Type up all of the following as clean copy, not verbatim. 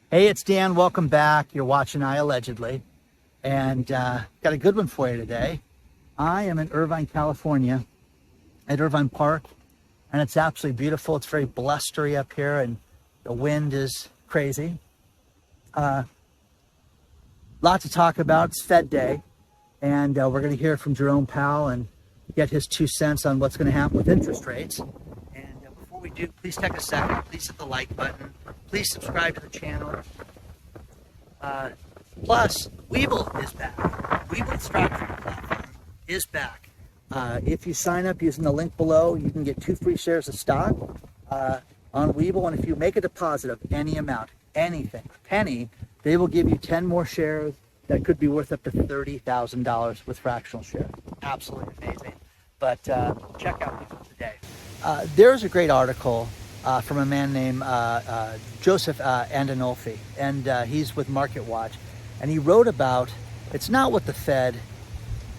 Hey, it's Dan. Welcome back. You're watching iAllegedly. And got a good one for you today. I am in Irvine, California, at Irvine Park, and it's absolutely beautiful. It's very blustery up here, and the wind is crazy. Lot to talk about. It's Fed Day, and we're going to hear from Jerome Powell and get his 2 cents on what's going to happen with interest rates. And before we do, please take a second. Please hit the like button. Please subscribe to the channel. Plus, Webull is back. Webull stock platform is back. If you sign up using the link below, you can get 2 free shares of stock on Webull. And if you make a deposit of any amount, anything, a penny, they will give you 10 more shares that could be worth up to $30,000 with fractional shares. Absolutely amazing. But check out Webull today. There's a great article from a man named Joseph Andinolfi, and he's with MarketWatch, and he wrote about it's not what the Fed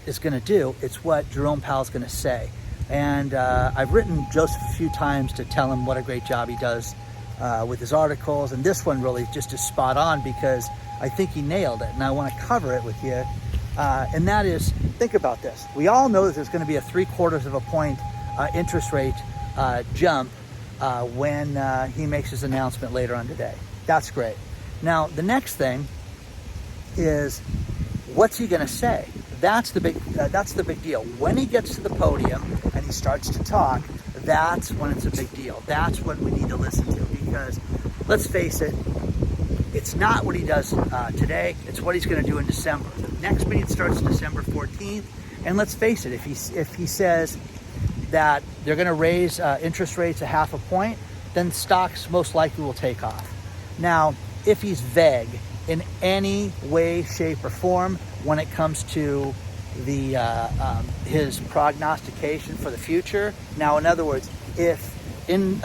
is going to do, it's what Jerome Powell's going to say. And I've written Joseph a few times to tell him what a great job he does with his articles, and this one really just is spot on because I think he nailed it, and I want to cover it with you. And that is, think about this. We all know that there's going to be a 0.75 point interest rate jump when he makes his announcement later on today. That's great. Now, the next thing is, what's he going to say? That's the big deal. When he gets to the podium and he starts to talk, that's when it's a big deal. That's what we need to listen to, because let's face it, it's not what he does today. It's what he's going to do in December. The next meeting starts December 14th, and let's face it, if he says that they're going to raise interest rates 0.5 point, then stocks most likely will take off. Now, if he's vague in any way, shape, or form when it comes to the his prognostication for the future. Now, in other words, if in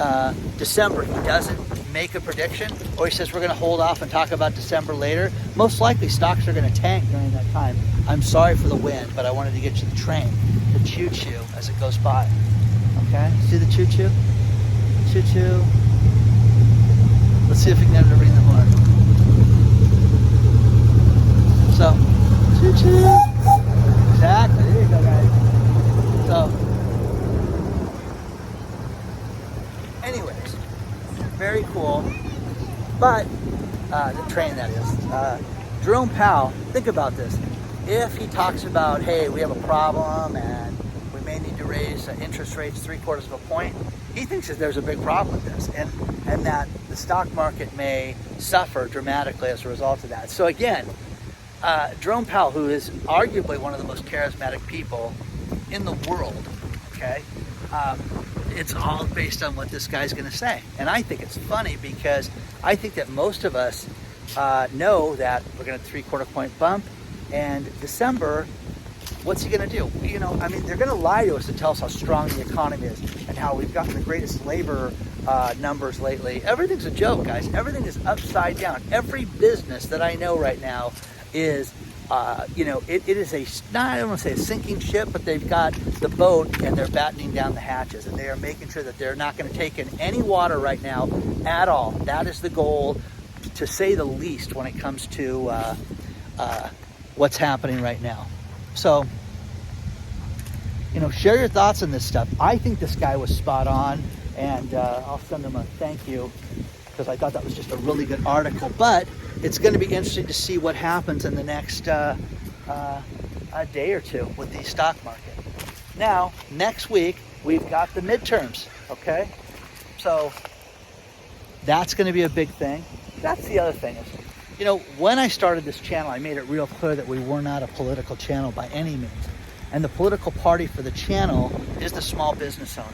December he doesn't make a prediction, or he says we're going to hold off and talk about December later, most likely stocks are going to tank during that time. I'm sorry for the wind, but I wanted to get you the train, the choo-choo as it goes by. Okay, see the choo-choo? Choo-choo. Let's see if we can get him to ring the horn. So, choo-choo. Exactly, there you go, guys. So, anyways, very cool. But, the train that is. Jerome Powell, think about this. If he talks about, hey, we have a problem and we may need to raise interest rates 0.75 point, he thinks that there's a big problem with this, and that the stock market may suffer dramatically as a result of that. So again, Jerome Powell, who is arguably one of the most charismatic people in the world, okay, it's all based on what this guy's going to say. And I think it's funny because I think that most of us know that we're going to 0.75 point bump, and December, what's he going to do? You know, I mean, they're going to lie to us and tell us how strong the economy is and how we've gotten the greatest labor numbers lately. Everything's a joke, guys. Everything is upside down. Every business that I know right now is, it is I don't want to say a sinking ship, but they've got the boat and they're battening down the hatches, and they are making sure that they're not going to take in any water right now at all. That is the goal, to say the least, when it comes to what's happening right now. So, share your thoughts on this stuff. I think this guy was spot on, and I'll send him a thank you because I thought that was just a really good article. But it's going to be interesting to see what happens in the next a day or two with the stock market. Now, next week, we've got the midterms, okay? So that's going to be a big thing. That's the other thing is, when I started this channel, I made it real clear that we were not a political channel by any means. And the political party for the channel is the small business owner.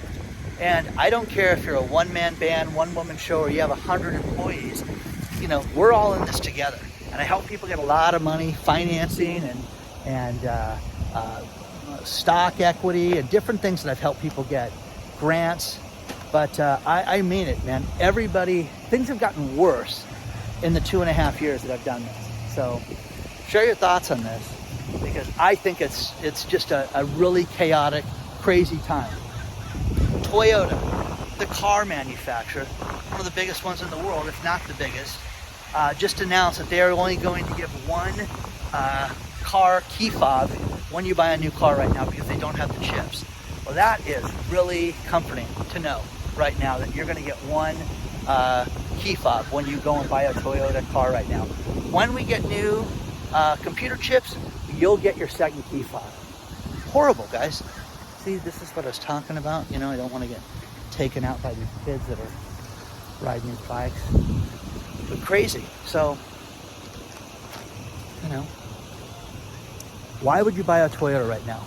And I don't care if you're a one-man band, one-woman show, or you have 100 employees, we're all in this together. And I help people get a lot of money, financing and stock equity and different things that I've helped people get, grants. But I mean it, man. Things have gotten worse in the 2.5 years that I've done this. So share your thoughts on this, because I think it's just a really chaotic, crazy time. Toyota, the car manufacturer, one of the biggest ones in the world, if not the biggest, just announced that they are only going to give one car key fob when you buy a new car right now because they don't have the chips. Well, that is really comforting to know right now that you're going to get one key fob when you go and buy a Toyota car right now. When we get new computer chips, you'll get your second key fob. Horrible, guys. See, this is what I was talking about. You know, I don't want to get taken out by these kids that are riding these bikes. But crazy. So, you know, why would you buy a Toyota right now?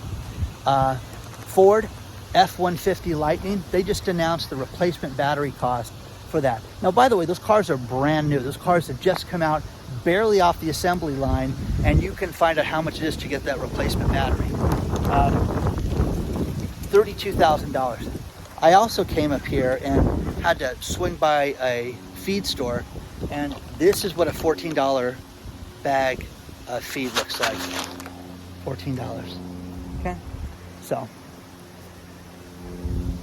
Ford F-150 Lightning, they just announced the replacement battery cost for that. Now, by the way, those cars are brand new. Those cars have just come out barely off the assembly line, and you can find out how much it is to get that replacement battery. $32,000. I also came up here and had to swing by a feed store, and this is what a $14 bag of feed looks like. $14. Okay? So,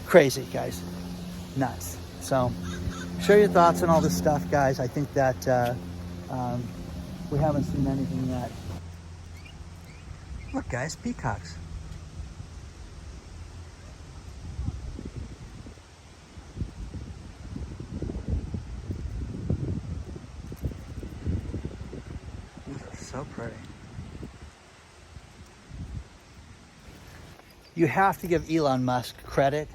crazy, guys. Nuts. So, share your thoughts on all this stuff, guys. I think that we haven't seen anything yet. Look, guys, peacocks. These are so pretty. You have to give Elon Musk credit.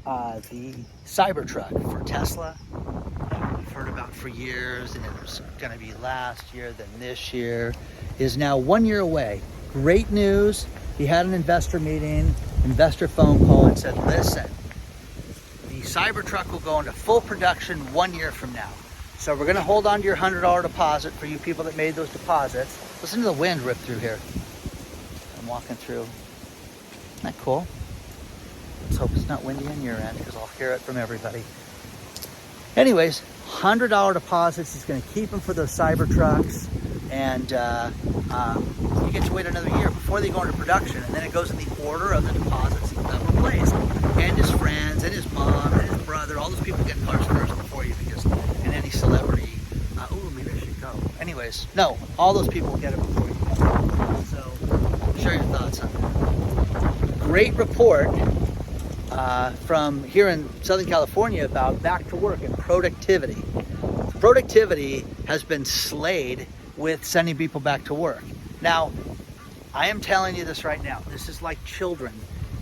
The Cybertruck for Tesla, we've heard about for years, and it was going to be last year, then this year, is now 1 year away. Great news. He had an investor meeting, investor phone call, and said, listen, the Cybertruck will go into full production 1 year from now. So we're going to hold on to your $100 deposit for you people that made those deposits. Listen to the wind rip through here. I'm walking through. Isn't that cool? Let's hope it's not windy on your end because I'll hear it from everybody. Anyways, $100 deposits is going to keep them for those Cybertrucks, and you get to wait another year before they go into production, and then it goes in the order of the deposits that were placed. And his friends, and his mom, and his brother, all those people get cars first before you because, and any celebrity, maybe I should go. Anyways, no, all those people get it before you. So, share your thoughts on that. Great report from here in Southern California about back to work and productivity. Productivity has been slayed with sending people back to work. Now, I am telling you this right now. This is like children.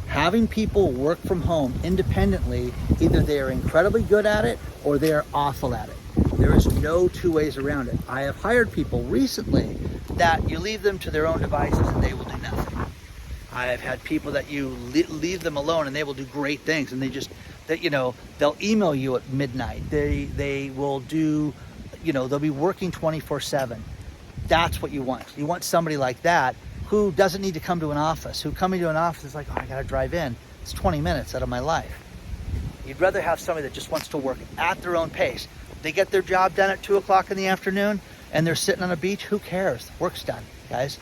Having people work from home independently, either they are incredibly good at it or they are awful at it. There is no two ways around it. I have hired people recently that you leave them to their own devices and they will do nothing. I have had people that you leave them alone and they will do great things, and they'll email you at midnight. They will do, they'll be working 24/7. That's what you want. You want somebody like that who doesn't need to come to an office, who coming to an office is like, oh, I gotta drive in. It's 20 minutes out of my life. You'd rather have somebody that just wants to work at their own pace. They get their job done at 2 o'clock in the afternoon and they're sitting on a beach. Who cares? Work's done, guys.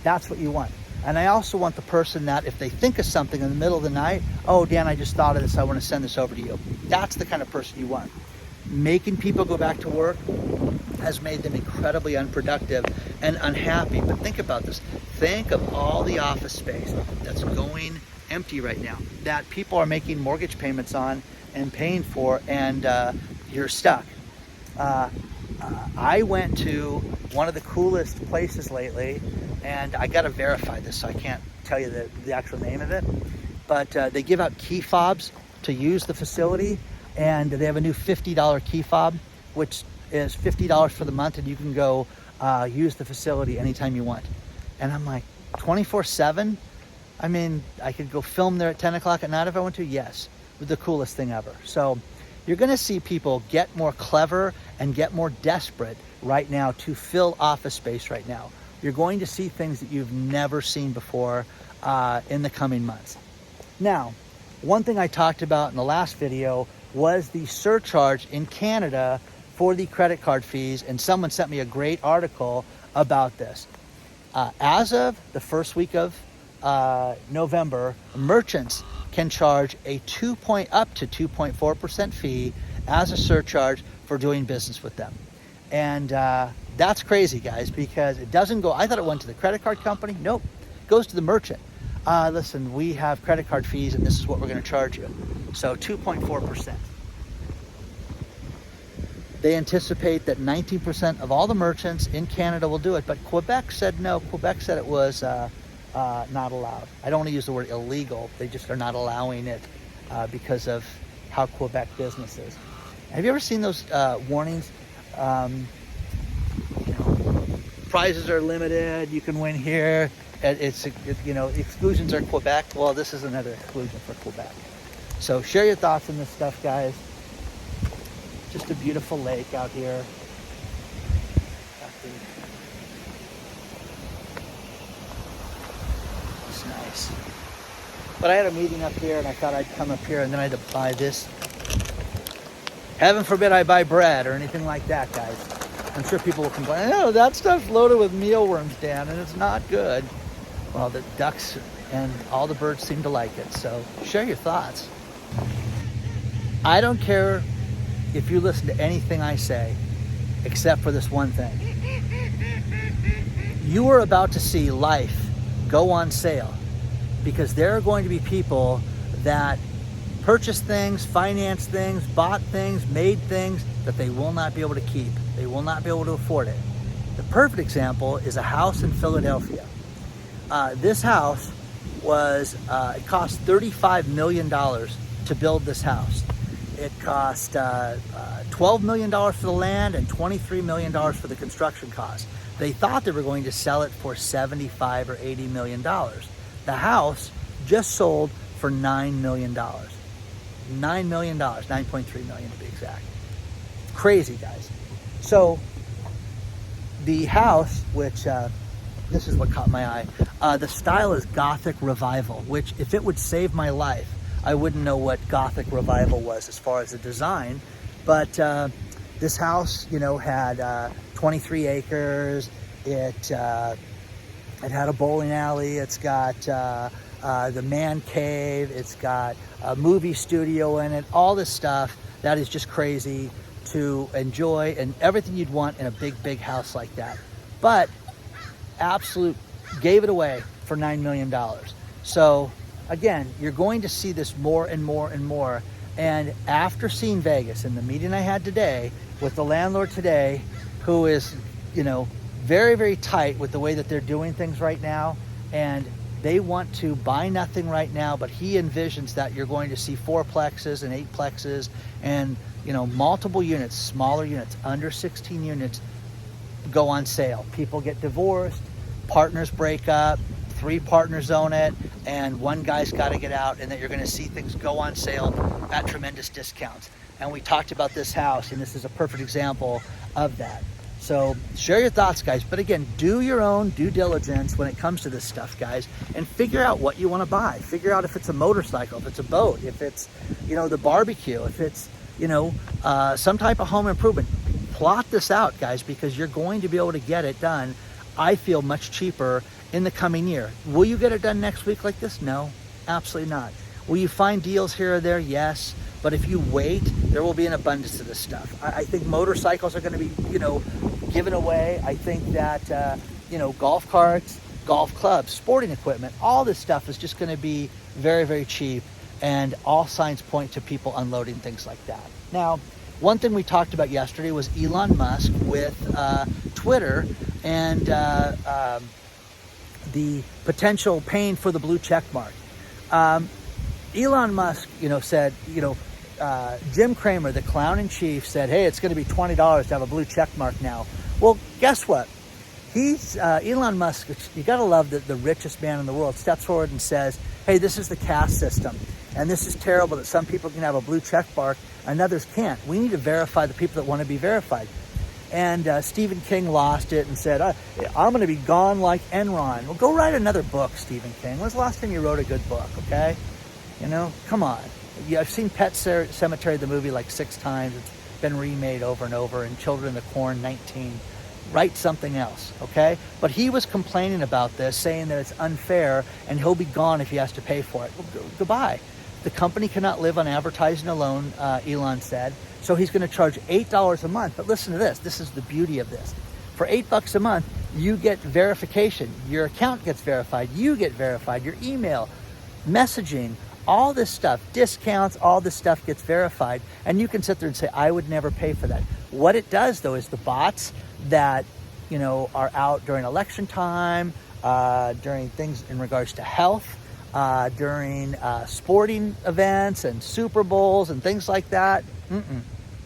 That's what you want. And I also want the person that if they think of something in the middle of the night, oh, Dan, I just thought of this. I want to send this over to you. That's the kind of person you want. Making people go back to work has made them incredibly unproductive and unhappy. But think about this. Think of all the office space that's going empty right now, that people are making mortgage payments on and paying for, and you're stuck. I went to one of the coolest places lately, and I got to verify this, so I can't tell you the actual name of it, but they give out key fobs to use the facility, and they have a new $50 key fob, which is $50 for the month, and you can go use the facility anytime you want. And I'm like, 24/7? I mean, I could go film there at 10 o'clock at night if I want to? Yes, the coolest thing ever. So you're going to see people get more clever and get more desperate right now to fill office space right now. You're going to see things that you've never seen before in the coming months. Now, one thing I talked about in the last video was the surcharge in Canada for the credit card fees, and someone sent me a great article about this. As of the first week of November, merchants can charge a up to 2.4% fee as a surcharge for doing business with them. And that's crazy, guys, because it doesn't go, I thought it went to the credit card company. Nope, it goes to the merchant. Listen, we have credit card fees and this is what we're going to charge you. So 2.4%. They anticipate that 19% of all the merchants in Canada will do it, but Quebec said no. Quebec said it was not allowed. I don't want to use the word illegal. They just are not allowing it because of how Quebec business is. Have you ever seen those warnings? Prizes are limited. You can win here. Exclusions are Quebec. Well, this is another exclusion for Quebec. So share your thoughts on this stuff, guys. Just a beautiful lake out here. It's nice. But I had a meeting up here and I thought I'd come up here and then I had to buy this. Heaven forbid I buy bread or anything like that, guys. I'm sure people will complain, oh, that stuff's loaded with mealworms, Dan, and it's not good. Well, the ducks and all the birds seem to like it, so share your thoughts. I don't care if you listen to anything I say, except for this one thing. You are about to see life go on sale because there are going to be people that purchased things, financed things, bought things, made things that they will not be able to keep. They will not be able to afford it. The perfect example is a house in Philadelphia. This house it cost $35 million to build this house. It cost $12 million for the land and $23 million for the construction costs. They thought they were going to sell it for $75 or $80 million. The house just sold for $9 million. $9 million, $9.3 million to be exact. Crazy, guys. So the house, which this is what caught my eye. The style is Gothic Revival, which if it would save my life, I wouldn't know what Gothic Revival was as far as the design. But this house, had 23 acres. It had a bowling alley. It's got the man cave. It's got a movie studio in it. All this stuff that is just crazy to enjoy and everything you'd want in a big house like that. But gave it away for $9 million. So again, you're going to see this more and more and more. And after seeing Vegas and the meeting I had today with the landlord today, who is, very, very tight with the way that they're doing things right now. And they want to buy nothing right now, but he envisions that you're going to see 4plexes and 8plexes and, multiple units, smaller units, under 16 units go on sale. People get divorced, partners break up, 3 partners own it, and one guy's got to get out, and that you're going to see things go on sale at tremendous discounts. And we talked about this house, and this is a perfect example of that. So share your thoughts, guys. But again, do your own due diligence when it comes to this stuff, guys, and figure out what you want to buy. Figure out if it's a motorcycle, if it's a boat, if it's, the barbecue, if it's, some type of home improvement. Plot this out, guys, because you're going to be able to get it done, I feel, much cheaper in the coming year. Will you get it done next week like this? No, absolutely not. Will you find deals here or there? Yes. But if you wait, there will be an abundance of this stuff. I think motorcycles are going to be, given away. I think that, golf carts, golf clubs, sporting equipment, all this stuff is just going to be very, very cheap. And all signs point to people unloading things like that. Now, one thing we talked about yesterday was Elon Musk with Twitter and the potential paying for the blue check mark. Elon Musk, said, Jim Cramer, the clown in chief, said, hey, it's going to be $20 to have a blue check mark now. Well, guess what? He's Elon Musk. You got to love that the richest man in the world steps forward and says, hey, this is the caste system. And this is terrible that some people can have a blue check mark and others can't. We need to verify the people that want to be verified. And Stephen King lost it and said, I'm going to be gone like Enron. Well, go write another book, Stephen King. When's the last time you wrote a good book, okay? Come on. I've seen Pet Sematary, the movie, like 6 times. It's been remade over and over. And Children of the Corn, 19. Write something else, okay? But he was complaining about this, saying that it's unfair and he'll be gone if he has to pay for it. Well, goodbye. The company cannot live on advertising alone, Elon said. So he's going to charge $8 a month. But listen to this. This is the beauty of this. For $8 a month, you get verification. Your account gets verified. You get verified. Your email, messaging, all this stuff, discounts, all this stuff gets verified. And you can sit there and say, I would never pay for that. What it does, though, is the bots that, are out during election time, during things in regards to health, during sporting events and Super Bowls and things like that,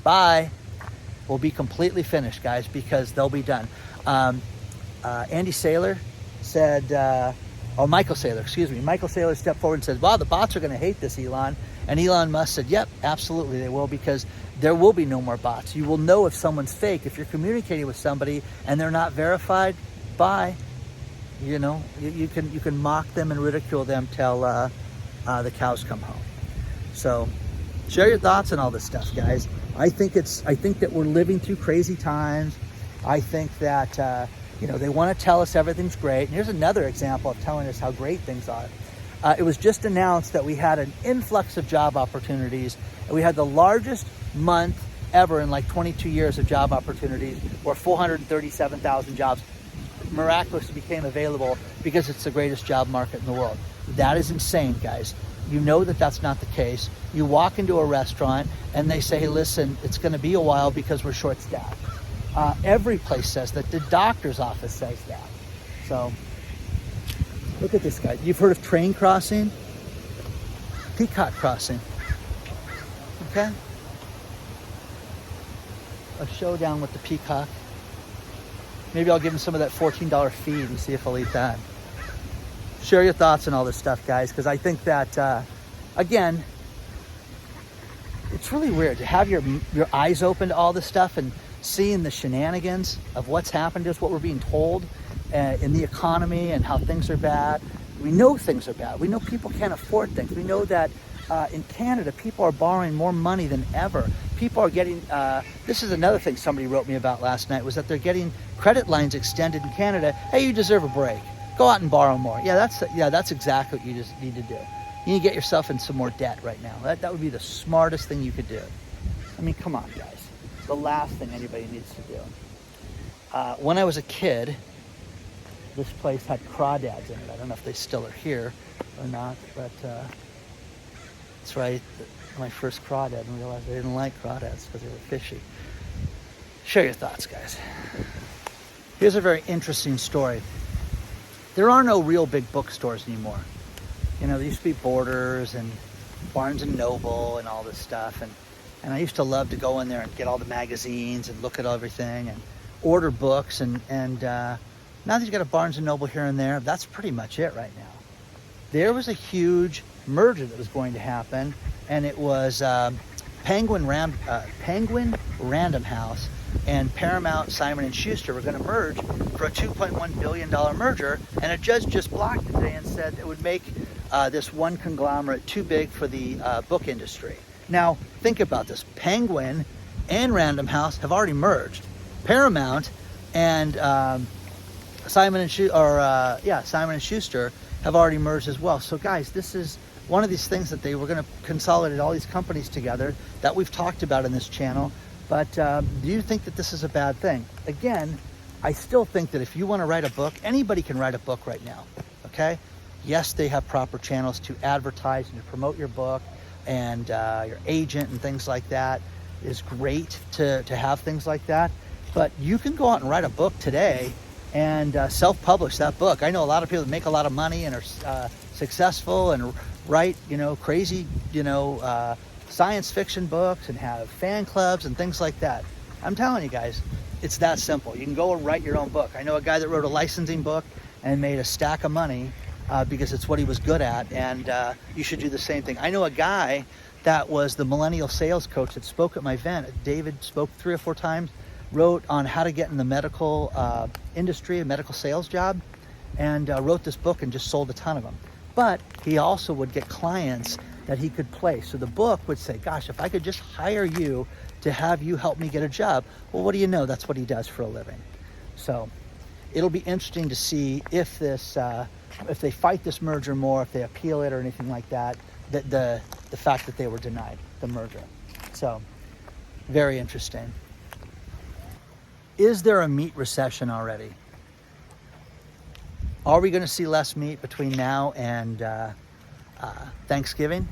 bye. We'll be completely finished, guys, because they'll be done. Andy Saylor said, Michael Saylor, Michael Saylor stepped forward and said, wow, the bots are going to hate this, Elon. And Elon Musk said, yep, absolutely they will, because there will be no more bots. You will know if someone's fake. If you're communicating with somebody and they're not verified, bye. You can mock them and ridicule them till the cows come home. So share your thoughts on all this stuff, guys. I think that we're living through crazy times. I think that they want to tell us everything's great. And here's another example of telling us how great things are. It was just announced that we had an influx of job opportunities. And we had the largest month ever in like 22 years of job opportunities, where 437,000 jobs miraculously became available because it's the greatest job market in the world. That is insane, guys. You know that that's not the case. You walk into a restaurant and they say, hey, listen, it's going to be a while because we're short-staffed. Every place says that. The doctor's office says that. So look at this guy. You've heard of train crossing? Peacock crossing. Okay? A showdown with the peacock. Maybe I'll give him some of that $14 feed and see if I'll eat that. Share your thoughts on all this stuff, guys, because I think that, again, it's really weird to have your eyes open to all this stuff and seeing the shenanigans of what's happened to us, what we're being told in the economy and how things are bad. We know things are bad. We know people can't afford things. We know that in Canada, people are borrowing more money than ever. People are getting, this is another thing somebody wrote me about last night, was that they're getting credit lines extended in Canada. Hey, you deserve a break. Go out and borrow more. Yeah, that's exactly what you just need to do. You need to get yourself in some more debt right now. That would be the smartest thing you could do. I mean, come on, guys. The last thing anybody needs to do. When I was a kid, this place had crawdads in it. I don't know if they still are here or not, but that's right. My first crawdad, and realized I didn't like crawdads because they were fishy. Share your thoughts, guys. Here's a very interesting story. There are no real big bookstores anymore. There used to be Borders and Barnes and Noble and all this stuff, and I used to love to go in there and get all the magazines and look at everything and order books, and now that you've got a Barnes and Noble here and there, that's pretty much it right now. There was a huge merger that was going to happen, and it was Penguin Random House and Paramount Simon & Schuster were going to merge for a $2.1 billion merger, and a judge just blocked it today and said it would make this one conglomerate too big for the book industry. Now, think about this. Penguin and Random House have already merged. Paramount and Simon & Schuster have already merged as well. So, guys, this is one of these things that they were going to consolidate all these companies together that we've talked about in this channel. But do you think that this is a bad thing? Again, I still think that if you want to write a book, anybody can write a book right now, okay? Yes, they have proper channels to advertise and to promote your book, and your agent and things like that is great to have things like that. But you can go out and write a book today and self-publish that book. I know a lot of people that make a lot of money and are successful and write, crazy, science fiction books and have fan clubs and things like that. I'm telling you guys, it's that simple. You can go and write your own book. I know a guy that wrote a licensing book and made a stack of money because it's what he was good at, and you should do the same thing. I know a guy that was the millennial sales coach that spoke at my event. David spoke 3 or 4 times, wrote on how to get in the medical industry, a medical sales job, and wrote this book and just sold a ton of them. But he also would get clients that he could place. So the book would say, gosh, if I could just hire you to have you help me get a job. Well, what do you know? That's what he does for a living. So it'll be interesting to see if this, if they fight this merger more, if they appeal it or anything like that. The the fact that they were denied the merger. So, very interesting. Is there a meat recession already? Are we going to see less meat between now and Thanksgiving?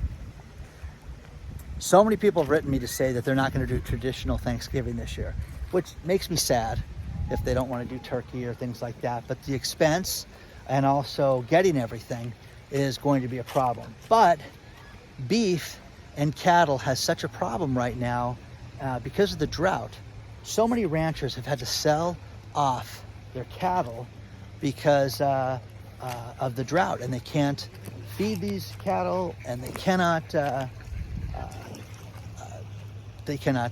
So many people have written me to say that they're not going to do traditional Thanksgiving this year, which makes me sad if they don't want to do turkey or things like that. But the expense and also getting everything is going to be a problem. But beef and cattle has such a problem right now because of the drought. So many ranchers have had to sell off their cattle because of the drought, and they can't feed these cattle, and they cannot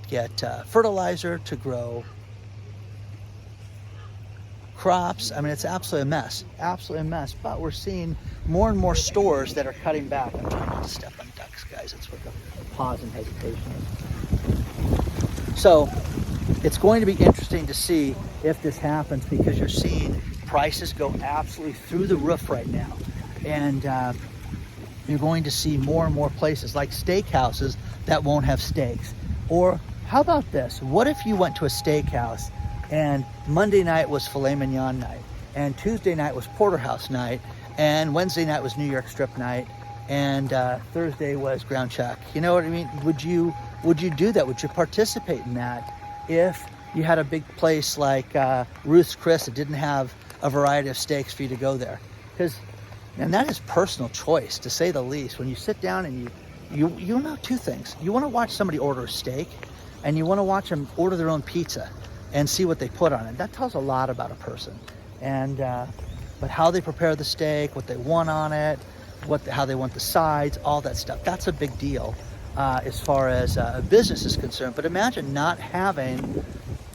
get fertilizer to grow crops. I mean, it's absolutely a mess. But we're seeing more and more stores that are cutting back. I'm trying not to step on ducks, guys. It's what the pause and hesitation is. So it's going to be interesting to see if this happens, because you're seeing prices go absolutely through the roof right now. And you're going to see more and more places like steakhouses that won't have steaks. Or how about this? What if you went to a steakhouse and Monday night was filet mignon night, and Tuesday night was porterhouse night, and Wednesday night was New York strip night, and Thursday was ground chuck? You know what I mean? Would you do that? Would you participate in that if you had a big place like Ruth's Chris that didn't have a variety of steaks for you to go there? And that is personal choice, to say the least. When you sit down and you know two things. You want to watch somebody order a steak, and you want to watch them order their own pizza and see what they put on it. That tells a lot about a person. And but how they prepare the steak, what they want on it, how they want the sides, all that stuff. That's a big deal as far as a business is concerned. But imagine not having,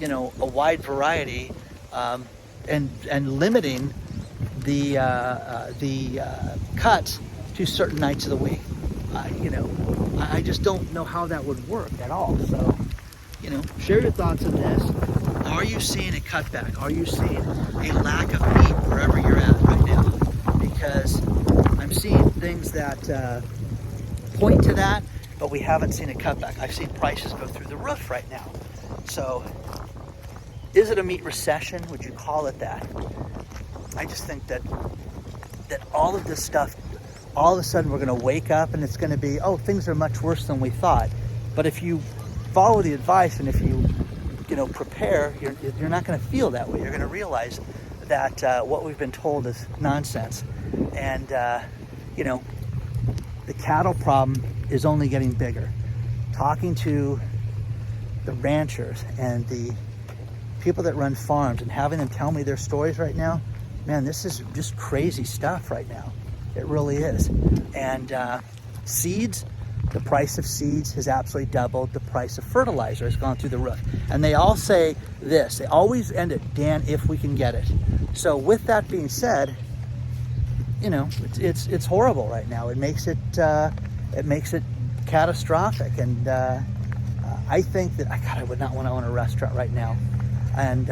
a wide variety and limiting the cuts to certain nights of the week. I just don't know how that would work at all. So, share your thoughts on this. Are you seeing a cutback? Are you seeing a lack of meat wherever you're at right now? Because I'm seeing things that point to that, but we haven't seen a cutback. I've seen prices go through the roof right now. So, is it a meat recession? Would you call it that? I just think that all of this stuff, all of a sudden we're going to wake up and it's going to be, oh, things are much worse than we thought. But if you follow the advice and if you prepare, you're not going to feel that way. You're going to realize that what we've been told is nonsense. And, the cattle problem is only getting bigger. Talking to the ranchers and the people that run farms and having them tell me their stories right now, man, this is just crazy stuff right now. It really is. And seeds, the price of seeds has absolutely doubled. The price of fertilizer has gone through the roof. And they all say this. They always end it, Dan, if we can get it. So with that being said, it's horrible right now. It makes it catastrophic. And I think that I would not want to own a restaurant right now. And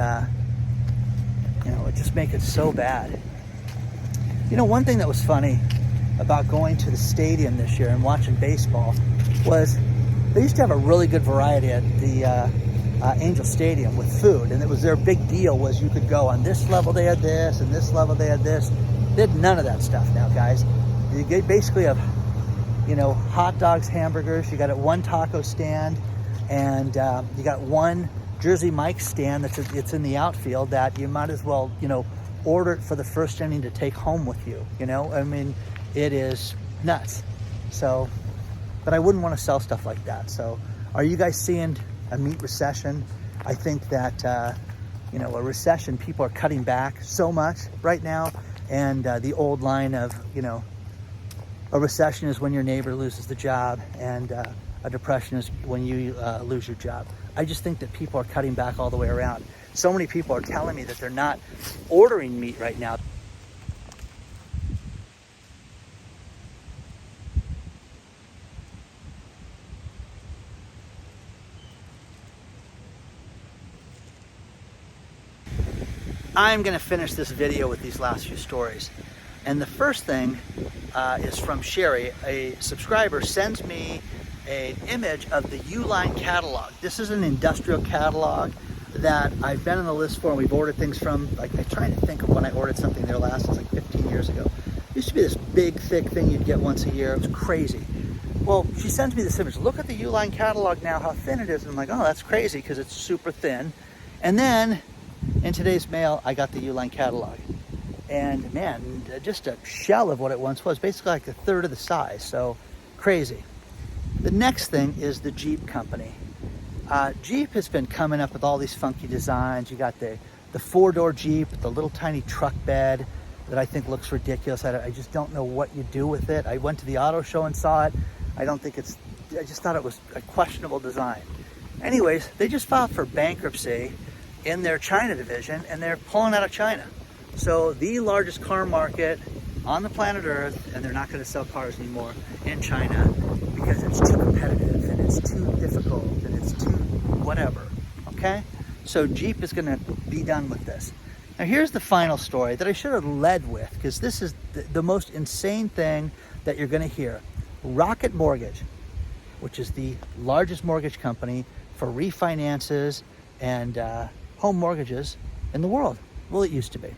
it just makes it so bad. One thing that was funny about going to the stadium this year and watching baseball was they used to have a really good variety at the Angel Stadium with food, and it was their big deal was you could go on this level they had this, and this level they had this. They had none of that stuff now, guys. You get basically have hot dogs, hamburgers. You got at one taco stand, and you got one Jersey Mike's stand it's in the outfield that you might as well order it for the first inning to take home with you. I mean, it is nuts. So, but I wouldn't want to sell stuff like that. So, are you guys seeing a meat recession? I think that a recession, people are cutting back so much right now, and the old line of a recession is when your neighbor loses the job, and a depression is when you lose your job. I just think that people are cutting back all the way around. So many people are telling me that they're not ordering meat right now. I'm going to finish this video with these last few stories. And the first thing is from Sherry. A subscriber sends me an image of the Uline catalog. This is an industrial catalog that I've been on the list for, and we've ordered things from. Like, I'm trying to think of when I ordered something there last. It was like 15 years ago. It used to be this big, thick thing you'd get once a year. It was crazy. Well, she sends me this image. Look at the Uline catalog now, how thin it is. And I'm like, oh, that's crazy because it's super thin. And then in today's mail, I got the Uline catalog. And man, just a shell of what it once was, basically like a third of the size. So crazy. The next thing is the Jeep company. Jeep has been coming up with all these funky designs. You got the 4-door Jeep with the little tiny truck bed that I think looks ridiculous. I just don't know what you do with it. I went to the auto show and saw it. I just thought it was a questionable design. Anyways, they just filed for bankruptcy in their China division, and they're pulling out of China. So the largest car market on the planet Earth, and they're not going to sell cars anymore in China because it's too competitive and it's too difficult and it's too whatever, okay? So Jeep is going to be done with this. Now here's the final story that I should have led with, because this is the most insane thing that you're going to hear. Rocket Mortgage, which is the largest mortgage company for refinances and home mortgages in the world. Well, it used to be.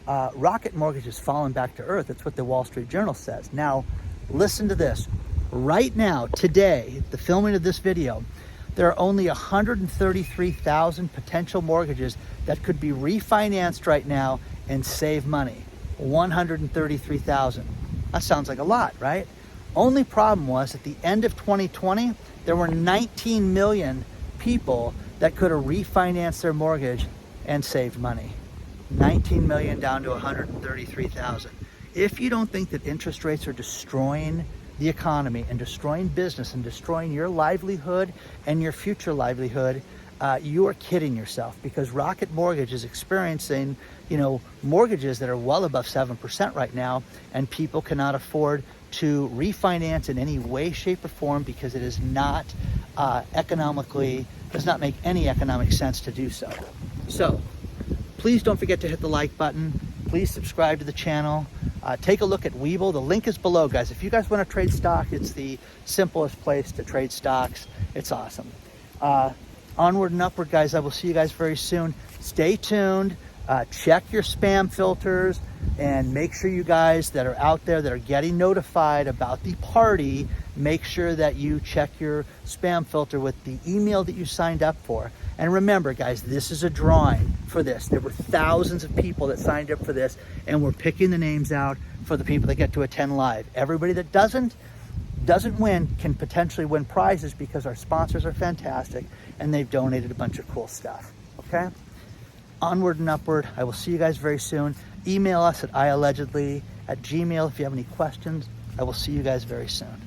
Rocket Mortgage has fallen back to earth. That's what the Wall Street Journal says. Now, listen to this. Right now, today, the filming of this video, there are only 133,000 potential mortgages that could be refinanced right now and save money. 133,000. That sounds like a lot, right? Only problem was, at the end of 2020, there were 19 million people that could have refinanced their mortgage and saved money. 19 million down to 133,000. If you don't think that interest rates are destroying the economy and destroying business and destroying your livelihood and your future livelihood, you are kidding yourself, because Rocket Mortgage is experiencing, mortgages that are well above 7% right now, and people cannot afford to refinance in any way, shape, or form because it is not does not make any economic sense to do so. So please don't forget to hit the like button. Please subscribe to the channel. Take a look at Webull. The link is below, guys. If you guys want to trade stock, it's the simplest place to trade stocks. It's awesome. Onward and upward, guys. I will see you guys very soon. Stay tuned. Check your spam filters, and make sure you guys that are out there that are getting notified about the party, make sure that you check your spam filter with the email that you signed up for. And remember, guys, this is a drawing for this. There were thousands of people that signed up for this, and we're picking the names out for the people that get to attend live. Everybody that doesn't win can potentially win prizes, because our sponsors are fantastic and they've donated a bunch of cool stuff. Okay? Onward and upward. I will see you guys very soon. Email us at iAllegedly@gmail.com if you have any questions. I will see you guys very soon.